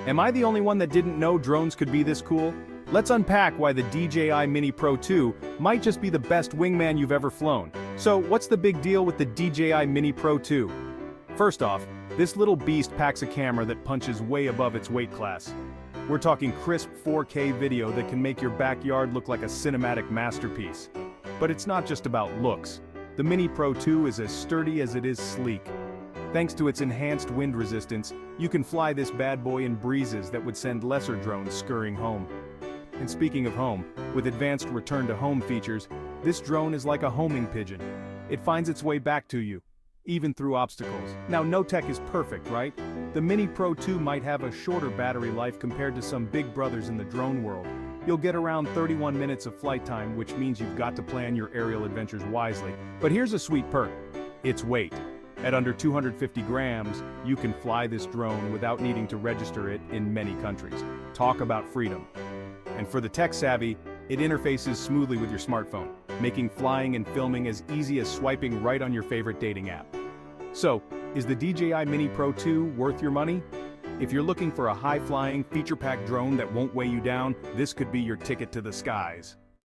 Am I the only one that didn't know drones could be this cool? Let's unpack why the DJI Mini Pro 2 might just be the best wingman you've ever flown. So, what's the big deal with the DJI Mini Pro 2? First off, this little beast packs a camera that punches way above its weight class. We're talking crisp 4K video that can make your backyard look like a cinematic masterpiece. But it's not just about looks. The Mini Pro 2 is as sturdy as it is sleek. Thanks to its enhanced wind resistance, you can fly this bad boy in breezes that would send lesser drones scurrying home. And speaking of home, with advanced return-to-home features, this drone is like a homing pigeon. It finds its way back to you, even through obstacles. Now, no tech is perfect, right? The Mini Pro 2 might have a shorter battery life compared to some big brothers in the drone world. You'll get around 31 minutes of flight time, which means you've got to plan your aerial adventures wisely. But here's a sweet perk: its weight. At under 250 grams, you can fly this drone without needing to register it in many countries. Talk about freedom. And for the tech-savvy, it interfaces smoothly with your smartphone, making flying and filming as easy as swiping right on your favorite dating app. So, is the DJI Mini Pro 2 worth your money? If you're looking for a high-flying, feature-packed drone that won't weigh you down, this could be your ticket to the skies.